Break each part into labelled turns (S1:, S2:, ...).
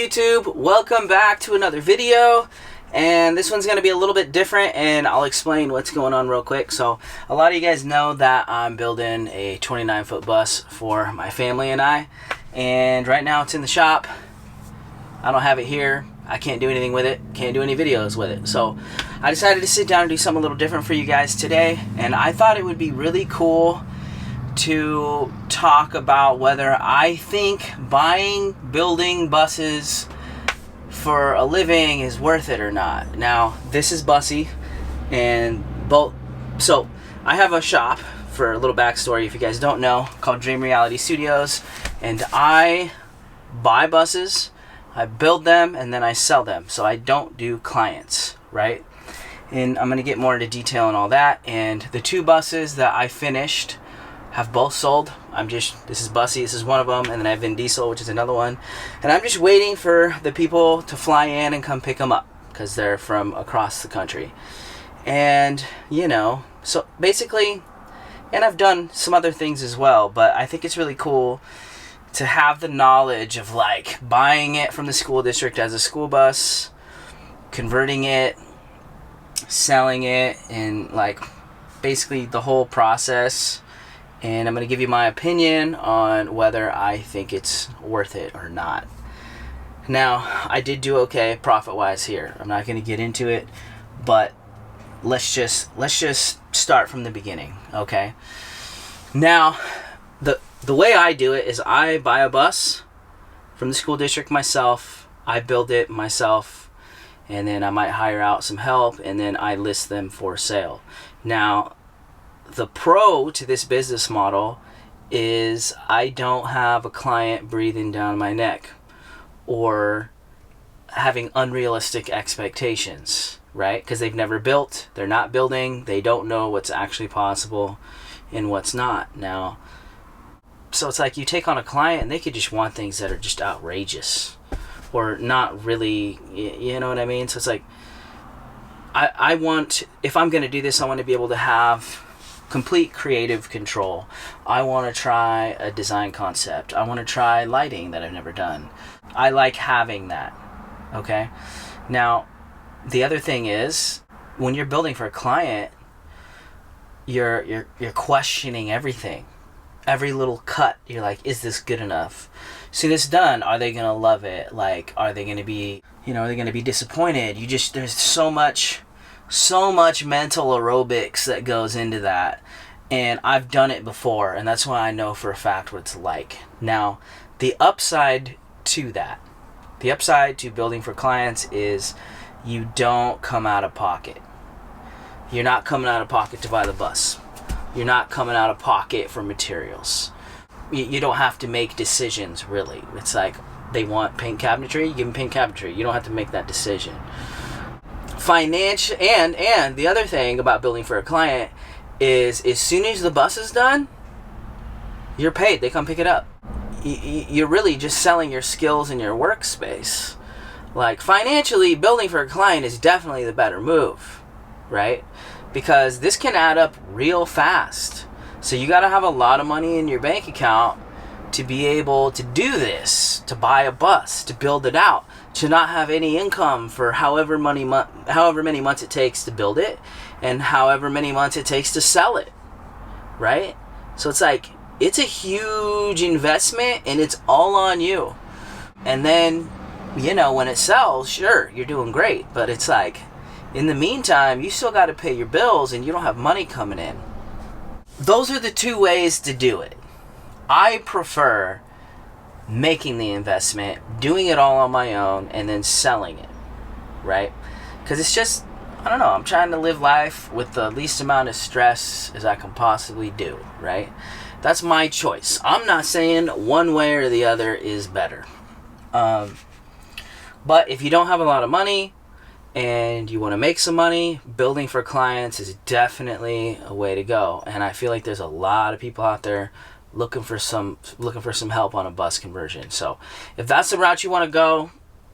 S1: YouTube? Welcome back to another video, and this one's going to be a little bit different, and I'll explain what's going on real quick. So a lot of you guys know that I'm building a 29-foot bus for my family and I, and right now it's in the shop. I don't have it here. I can't do anything with it, can't do any videos with it. So I decided to sit down and do something a little different for you guys today, and I thought it would be really cool to talk about whether I think building buses for a living is worth it or not. Now, this is Bussy, and so I have a shop, for a little backstory if you guys don't know, called Dream Reality Studios, and I buy buses, I build them, and then I sell them. So I don't do clients, right? And I'm going to get more into detail on all that. And the two buses that I finished have both sold. This is Bussy, this is one of them, and then I have Vin Diesel, which is another one. And I'm just waiting for the people to fly in and come pick them up, because they're from across the country. And, so basically, and I've done some other things as well, but I think it's really cool to have the knowledge of like buying it from the school district as a school bus, converting it, selling it, and like basically the whole process. And I'm going to give you my opinion on whether I think it's worth it or not. Now, I did do okay profit-wise here. I'm not going to get into it, but let's just start from the beginning, okay? Now, the way I do it is I buy a bus from the school district myself, I build it myself, and then I might hire out some help, and then I list them for sale. Now, the pro to this business model is I don't have a client breathing down my neck or having unrealistic expectations, right? Because they've never built, they're not building, they don't know what's actually possible and what's not. Now, so it's like you take on a client and they could just want things that are just outrageous or not really, you know what I mean? So it's like, I want, if I'm going to do this, I want to be able to have complete creative control. I want to try a design concept. I want to try lighting that I've never done. I like having that, okay? Now, the other thing is, when you're building for a client, you're questioning everything. Every little cut, you're like, is this good enough? See this done, are they gonna love it? Like, are they gonna be, are they gonna be disappointed? There's so much mental aerobics that goes into that, and I've done it before, and that's why I know for a fact what it's like. Now, the upside to building for clients is you don't come out of pocket. You're not coming out of pocket to buy the bus. You're not coming out of pocket for materials. You don't have to make decisions, really. It's like, they want paint cabinetry, you give them paint cabinetry. You don't have to make that decision. And the other thing about building for a client is, as soon as the bus is done, you're paid. They come pick it up. You're really just selling your skills and your workspace. Like, financially, building for a client is definitely the better move, right? Because this can add up real fast. So you got to have a lot of money in your bank account to be able to do this, to buy a bus, to build it out, to not have any income for however many months it takes to build it, and however many months it takes to sell it, right? So it's like, it's a huge investment, and it's all on you. And then, when it sells, sure, you're doing great, but it's like, in the meantime, you still got to pay your bills, and you don't have money coming in. Those are the two ways to do it. I prefer making the investment, doing it all on my own, and then selling it, right? Because it's just, I don't know, I'm trying to live life with the least amount of stress as I can possibly do, right? That's my choice. I'm not saying one way or the other is better. But if you don't have a lot of money and you want to make some money, building for clients is definitely a way to go. And I feel like there's a lot of people out there looking for some help on a bus conversion. So if that's the route you want to go,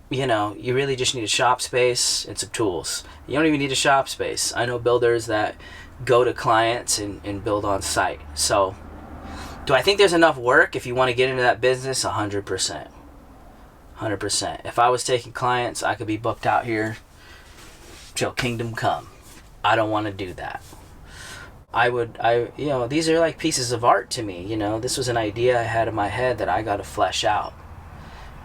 S1: you really just need a shop space and some tools. You don't even need a shop space. I know builders that go to clients and build on site. So do I think there's enough work if you want to get into that business? 100%. 100%. If I was taking clients, I could be booked out here till kingdom come. I don't want to do that. These are like pieces of art to me. This was an idea I had in my head that I got to flesh out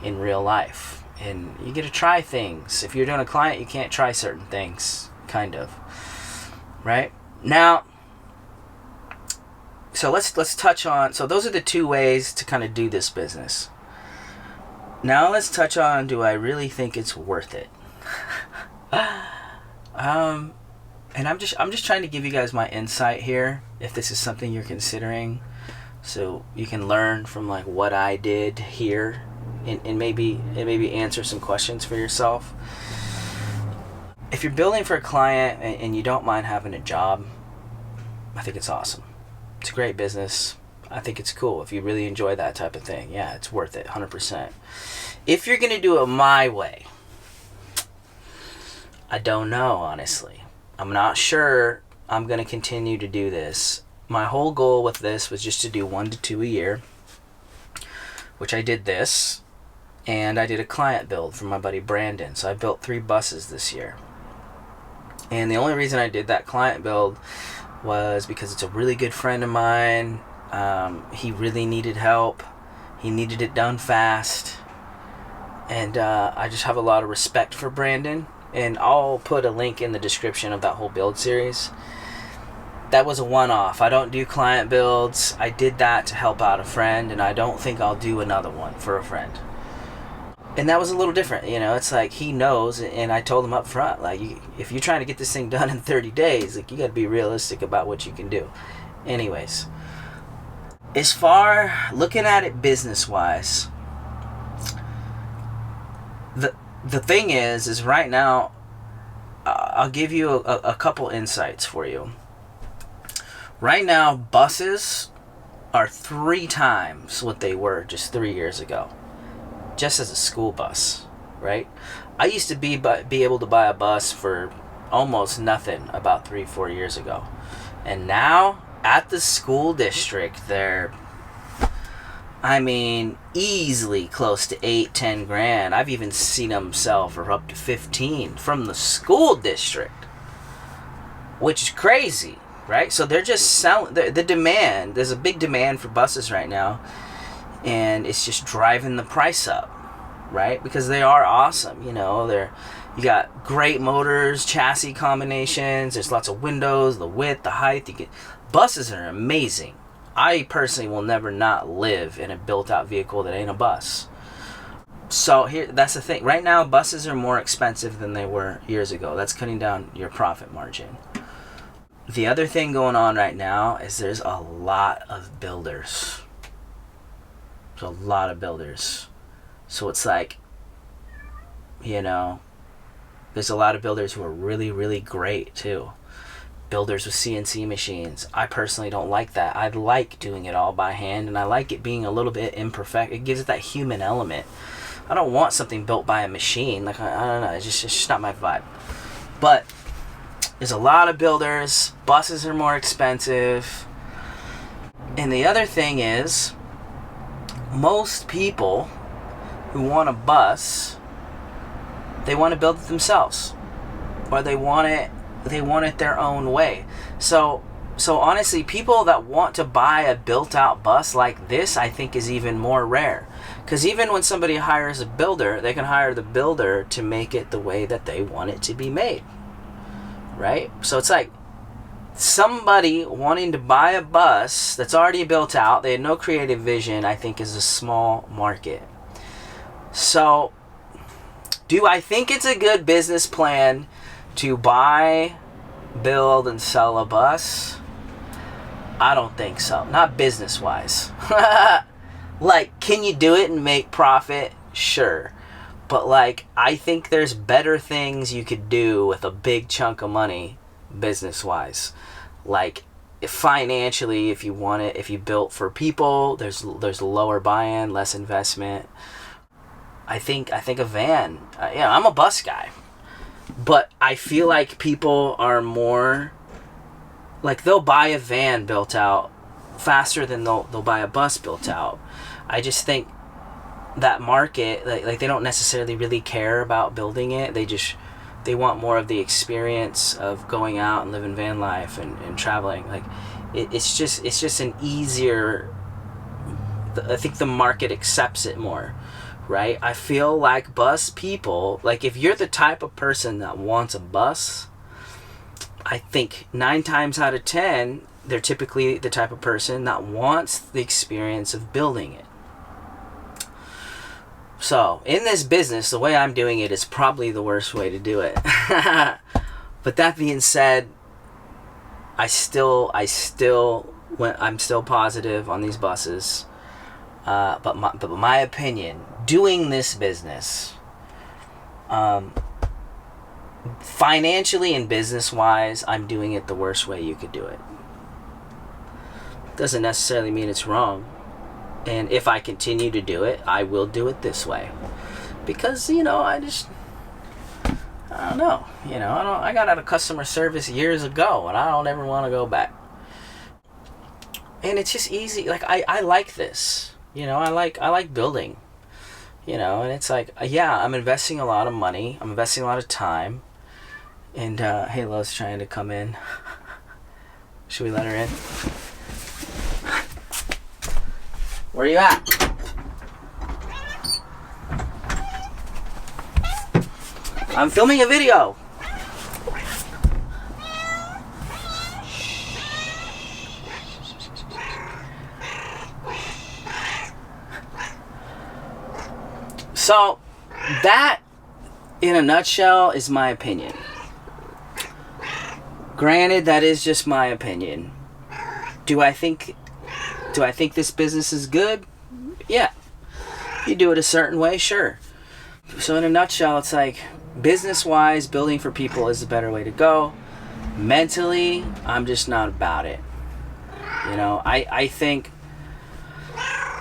S1: in real life. And you get to try things. If you're doing a client, you can't try certain things, kind of. Right? Now, so let's touch on, so those are the two ways to kind of do this business. Now let's touch on, do I really think it's worth it? And I'm just trying to give you guys my insight here, if this is something you're considering, so you can learn from like what I did here, and maybe answer some questions for yourself. If you're building for a client and you don't mind having a job, I think it's awesome. It's a great business. I think it's cool. If you really enjoy that type of thing, yeah, it's worth it, 100%. If you're going to do it my way, I don't know, honestly. I'm not sure I'm going to continue to do this. My whole goal with this was just to do 1 to 2 a year, which I did this, and I did a client build for my buddy Brandon. So I built 3 buses this year. And the only reason I did that client build was because it's a really good friend of mine. He really needed help. He needed it done fast. And I just have a lot of respect for Brandon. And I'll put a link in the description of that whole build series. That was a one-off. I don't do client builds. I did that to help out a friend, and I don't think I'll do another one for a friend. And that was a little different. It's like he knows, and I told him up front, like, if you're trying to get this thing done in 30 days, like, you got to be realistic about what you can do. Anyways, as far looking at it business-wise, the thing is right now, I'll give you a couple insights for you. Right now, buses are 3 times what they were just 3 years ago. Just as a school bus, right? I used to be able to buy a bus for almost nothing about 3-4 years ago. And now, at the school district, they're, easily close to 8-10 grand. I've even seen them sell for up to 15 from the school district, which is crazy, right? So they're just selling. The demand, there's a big demand for buses right now, and it's just driving the price up, right? Because they are awesome. You got great motors, chassis combinations. There's lots of windows, the width, the height. Buses are amazing. I personally will never not live in a built-out vehicle that ain't a bus. So that's the thing. Right now, buses are more expensive than they were years ago. That's cutting down your profit margin. The other thing going on right now is there's a lot of builders. There's a lot of builders. So it's like, there's a lot of builders who are really, really great too. Builders with CNC machines. I personally don't like that. I like doing it all by hand, and I like it being a little bit imperfect. It gives it that human element. I don't want something built by a machine. Like, I don't know. It's just not my vibe. But there's a lot of builders. Buses are more expensive. And the other thing is, most people who want a bus, they want to build it themselves, or they want it their own way. So honestly, people that want to buy a built-out bus like this, I think, is even more rare. Because even when somebody hires a builder, they can hire the builder to make it the way that they want it to be made, right? So it's like somebody wanting to buy a bus that's already built out, they had no creative vision, I think, is a small market. So do I think it's a good business plan to buy, build, and sell a bus? I don't think so. Not business-wise. Like, can you do it and make profit? Sure. But, I think there's better things you could do with a big chunk of money business-wise. Financially, if you built for people, there's lower buy-in, less investment. I think a van. I'm a bus guy. But I feel like people are more, they'll buy a van built out faster than they'll buy a bus built out. I just think that market, like they don't necessarily really care about building it. They want more of the experience of going out and living van life and traveling. Like it's just an easier, I think the market accepts it more, right? I feel like bus people, like if you're the type of person that wants a bus, I think 9 times out of 10 they're typically the type of person that wants the experience of building it. So in this business, the way I'm doing it is probably the worst way to do it. But that being said, I'm still positive on these buses. But my opinion, doing this business, financially and business wise, I'm doing it the worst way you could do it. Doesn't necessarily mean it's wrong. And if I continue to do it, I will do it this way. Because, I don't know. I got out of customer service years ago, and I don't ever want to go back. And it's just easy. Like, I like this. I like building. And it's like, yeah, I'm investing a lot of money. I'm investing a lot of time. And Halo's trying to come in. Should we let her in? Where are you at? I'm filming a video. So, that, in a nutshell, is my opinion. Granted, that is just my opinion. Do I think this business is good? Yeah. You do it a certain way, sure. So in a nutshell, it's like, business-wise, building for people is the better way to go. Mentally, I'm just not about it. I think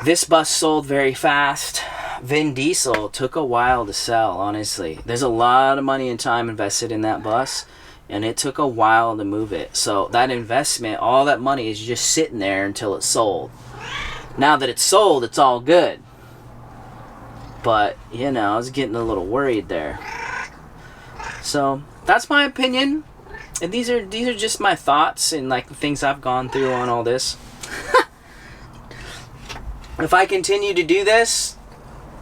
S1: this bus sold very fast. Vin Diesel took a while to sell, honestly. There's a lot of money and time invested in that bus, and it took a while to move it. So that investment, all that money is just sitting there until it's sold. Now that it's sold, it's all good. But, I was getting a little worried there. So, that's my opinion. And these are just my thoughts and like the things I've gone through on all this. If I continue to do this,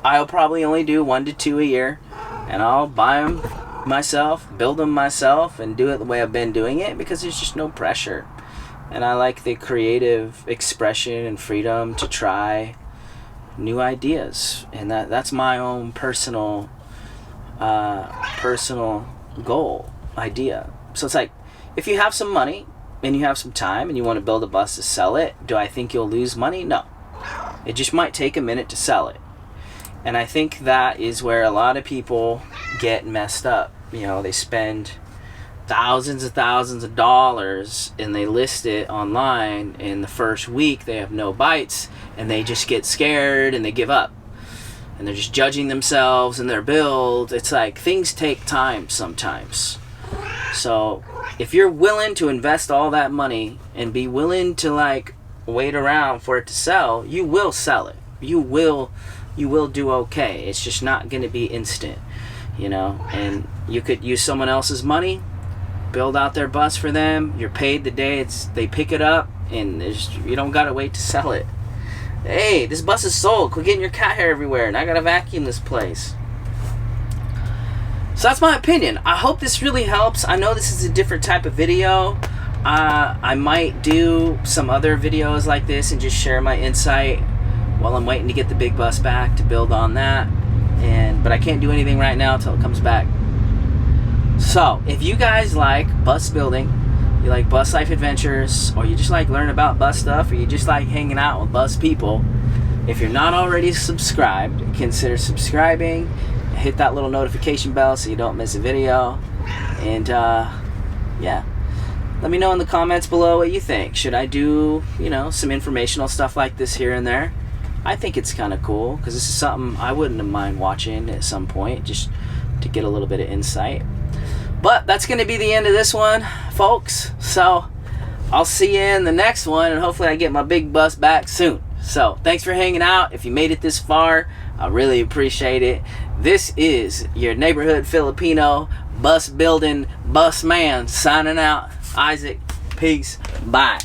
S1: I'll probably only do 1 to 2 a year. And I'll buy them myself, build them myself, and do it the way I've been doing it, because there's just no pressure. And I like the creative expression and freedom to try new ideas. And that's my own personal goal, idea. So it's like, if you have some money and you have some time and you want to build a bus to sell it, do I think you'll lose money? No. It just might take a minute to sell it. And I think that is where a lot of people get messed up. They spend thousands of dollars and they list it online. In the first week, they have no bites and they just get scared and they give up. And they're just judging themselves and their build. It's like, things take time sometimes. So if you're willing to invest all that money and be willing to like wait around for it to sell, you will sell it. You will do okay. It's just not going to be instant, and you could use someone else's money, build out their bus for them. You're paid the day they pick it up, and you don't got to wait to sell it. Hey, this bus is sold. Quit getting your cat hair everywhere, and I got to vacuum this place. So that's my opinion. I hope this really helps. I know this is a different type of video. I might do some other videos like this and just share my insight while I'm waiting to get the big bus back to build on that. But I can't do anything right now until it comes back. So if you guys like bus building, you like bus life adventures, or you just like learn about bus stuff, or you just like hanging out with bus people, if you're not already subscribed, consider subscribing. Hit that little notification bell so you don't miss a video. And yeah, let me know in the comments below what you think. Should I do some informational stuff like this here and there? I think it's kind of cool, because this is something I wouldn't mind watching at some point, just to get a little bit of insight. But that's going to be the end of this one, folks. So I'll see you in the next one, and hopefully I get my big bus back soon. So thanks for hanging out. If you made it this far, I really appreciate it. This is your neighborhood Filipino bus building bus man signing out. Isaac, peace, bye.